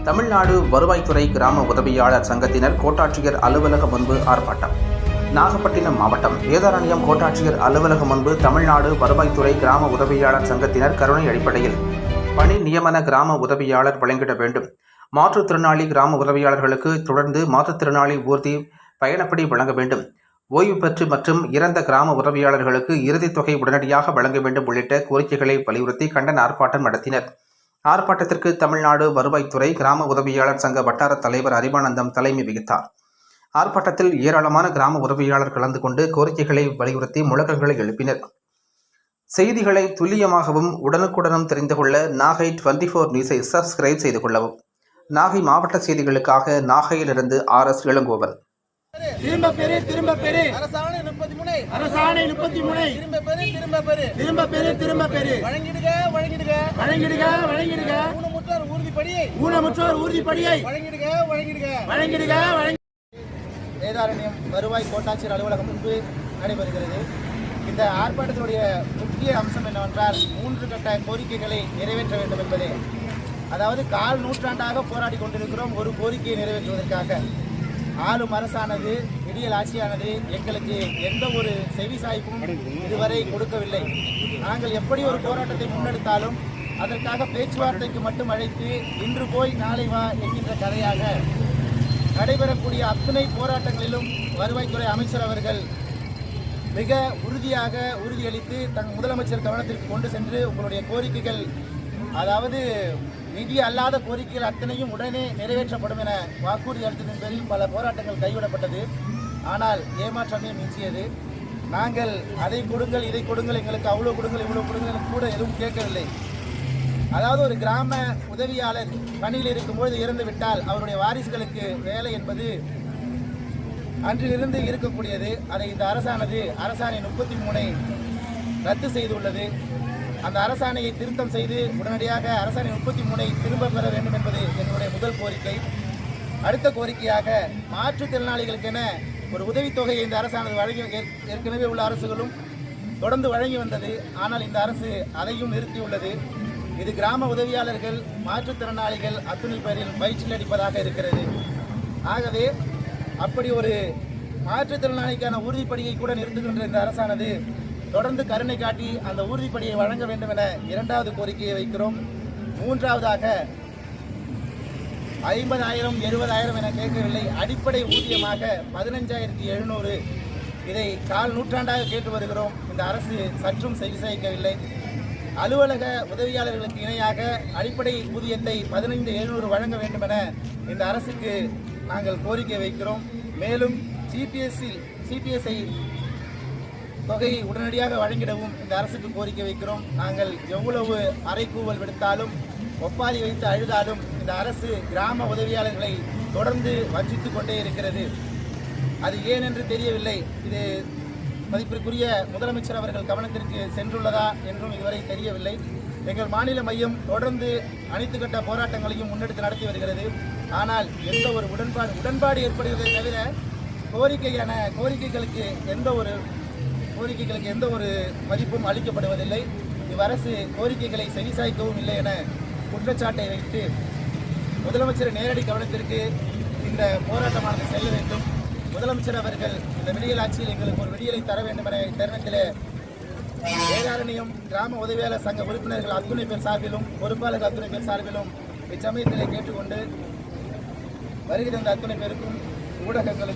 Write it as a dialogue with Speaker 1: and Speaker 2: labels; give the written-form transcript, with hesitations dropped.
Speaker 1: தமிழ்நாடு வருவாய்த்துறை கிராம உதவியாளர் சங்கத்தினர் கோட்டாட்சியர் அலுவலகம் முன்பு ஆர்ப்பாட்டம். நாகப்பட்டினம் மாவட்டம் வேதாரண்யம் கோட்டாட்சியர் அலுவலகம் முன்பு தமிழ்நாடு வருவாய்த்துறை கிராம உதவியாளர் சங்கத்தினர் கருணை அடிப்படையில் பணி நியமன கிராம உதவியாளர் வழங்கிட வேண்டும். மாற்றுத்திறனாளி கிராம உதவியாளர்களுக்கு தொடர்ந்து மாற்றுத்திறனாளி ஊர்தி பயணப்படி வழங்க வேண்டும். ஓய்வு பெற்று மற்றும் இறந்த கிராம உதவியாளர்களுக்கு இறுதித் தொகை உடனடியாக வழங்க வேண்டும் உள்ளிட்ட கோரிக்கைகளை வலியுறுத்தி கண்டன ஆர்ப்பாட்டம் நடத்தினர். ஆர்ப்பாட்டத்திற்கு தமிழ்நாடு வருவாய்த்துறை கிராம உதவியாளர் சங்க வட்டார தலைவர் அறிவானந்தம் தலைமை வகித்தார். ஆர்ப்பாட்டத்தில் ஏராளமான கிராம உதவியாளர் கலந்து கொண்டு கோரிக்கைகளை வலியுறுத்தி முழக்கங்களை எழுப்பினர். செய்திகளை துல்லியமாகவும் உடனுக்குடனும் தெரிந்து கொள்ள நாகை 24 நியூஸை சப்ஸ்கிரைப் செய்து கொள்ளவும். நாகை மாவட்ட செய்திகளுக்காக நாகையிலிருந்து RS இளங்கோவன்.
Speaker 2: திரும்ப பெரு திரும்ப பெரு அரசாணை 33 அரசாணை 33 திரும்ப பெரு திரும்ப பெரு திரும்ப பெரு திரும்ப பெரு வழங்கிடுக வழங்கிடுக வழங்கிடுக வழங்கிடுக ஊனமுற்றோர் உறுதிப்படியை வழங்கிடுக வழங்கிடுக வழங்கிடுக வழங்கி வேதாரண்யம் வருவாய் கோட்டாட்சியர் அலுவலகம் முன்பு நடைபெறுகிறது. இந்த ஆர்ப்பாட்டத்தினுடைய முக்கிய அம்சம் என்னவென்றால் 3 கட்ட கோரிக்கைகளை நிறைவேற்ற வேண்டும் என்பதே. அதாவது கால் நூற்றாண்டாக போராடி கொண்டிருக்கிறோம் ஒரு கோரிக்கையை நிறைவேற்றுவதற்காக. ஆளும் அரசானது விடியல் ஆட்சியானது எங்களுக்கு எந்த ஒரு செவிசாய்ப்பும் இதுவரை கொடுக்கவில்லை. நாங்கள் எப்படி ஒரு போராட்டத்தை முன்னெடுத்தாலும் அதற்காக பேச்சுவார்த்தைக்கு மட்டும் அழைத்து இன்று போய் நாளை வா என்கின்ற கதையாக நடைபெறக்கூடிய அத்தனை போராட்டங்களிலும் வருவாய்த்துறை அமைச்சர் அவர்கள் மிக உறுதியளித்து முதலமைச்சர் கவனத்திற்கு கொண்டு சென்று உங்களுடைய கோரிக்கைகள், அதாவது நிதி அல்லாத கோரிக்கைகள் அத்தனையும் உடனே நிறைவேற்றப்படும் என வாக்குறுதி அளித்ததன் பேரில் பல போராட்டங்கள் கைவிடப்பட்டது. ஆனால் ஏமாற்றமே மிஞ்சியது. நாங்கள் அதை கொடுங்கள் இதை கொடுங்கள், எங்களுக்கு அவ்வளோ கொடுங்கள் இவ்வளோ கொடுங்கள் கூட எதுவும் கேட்கவில்லை. அதாவது ஒரு கிராம உதவியாளர் பணியில் இருக்கும்போது இறந்து விட்டால் அவருடைய வாரிசுகளுக்கு வேலை என்பது அன்றிலிருந்து இருக்கக்கூடியது. அதை இந்த அரசானது அரசாணை 33 ரத்து செய்துள்ளது. அந்த அரசாணையை திருத்தம் செய்து உடனடியாக அரசாணை 33 திரும்ப பெற வேண்டும் என்பது என்னுடைய முதல் கோரிக்கை. அடுத்த கோரிக்கையாக மாற்றுத்திறனாளிகளுக்கென ஒரு உதவித்தொகையை இந்த அரசானது வழங்கி ஏற்கனவே உள்ள அரசுகளும் தொடர்ந்து வழங்கி வந்தது. ஆனால் இந்த அரசு அதையும் நிறுத்தியுள்ளது. இது கிராம உதவியாளர்கள் மாற்றுத்திறனாளிகள் அத்துணை பேரில் பயிற்சியில் அடிப்பதாக இருக்கிறது. ஆகவே அப்படி ஒரு மாற்றுத்திறனாளிக்கான உறுதிப்படியை கூட நிறுத்துகின்ற இந்த அரசானது தொடர்ந்து கருணை காட்டி அந்த உறுதிப்படியை வழங்க வேண்டும் என 2வது கோரிக்கையை வைக்கிறோம். 3வதாக 50,000 70,000 என கேட்கவில்லை. அடிப்படை ஊதியமாக 15,700 இதை கால் நூற்றாண்டாக கேட்டு வருகிறோம். இந்த அரசு சற்றும் செவிசாய்க்கவில்லை. அலுவலக உதவியாளர்களுக்கு இணையாக அடிப்படை ஊதியத்தை 15,700 வழங்க வேண்டும் என இந்த அரசுக்கு நாங்கள் கோரிக்கை வைக்கிறோம். மேலும் சிபிஎஸ்ஐ தொகையை உடனடியாக வழங்கிடவும் இந்த அரசுக்கு கோரிக்கை வைக்கிறோம். நாங்கள் எவ்வளவு அறைகூவல் விடுத்தாலும் ஒப்பாரி வைத்து அழுதாலும் இந்த அரசு கிராம உதவியாளர்களை தொடர்ந்து வஞ்சித்துக் கொண்டே இருக்கிறது. அது ஏன் என்று தெரியவில்லை. இது மதிப்பிற்குரிய முதலமைச்சர் அவர்கள் கவனத்திற்கு சென்றுள்ளதா என்றும் இதுவரை தெரியவில்லை. எங்கள் மாநில மையம் தொடர்ந்து அனைத்து கட்ட போராட்டங்களையும் முன்னெடுத்து நடத்தி வருகிறது. ஆனால் எந்த ஒரு உடன்பாடு ஏற்படுவதை தவிர கோரிக்கைகளுக்கு எந்த ஒரு மதிப்பும் அளிக்கப்படுவதில்லை. இவ்வரசு கோரிக்கைகளை செவிசாய்க்கவும் இல்லை என குற்றச்சாட்டை வைத்து முதலமைச்சர் நேரடி கவனத்திற்கு இந்த போராட்டமானது செல்ல வேண்டும். முதலமைச்சர் அவர்கள் இந்த விடியல் ஆட்சியில் எங்களுக்கு ஒரு விடியலை தர வேண்டும் என தருணத்தில் வேதாரண்யம் கிராம உதவியாளர் சங்க உறுப்பினர்கள் அத்துணை பேர் சார்பிலும் பொறுப்பாளர்கள் அத்துணை பேர் சார்பிலும் இச்சமயத்திலே கேட்டுக்கொண்டு வருகிற அத்துணை பேருக்கும் ஊடகங்களுக்கு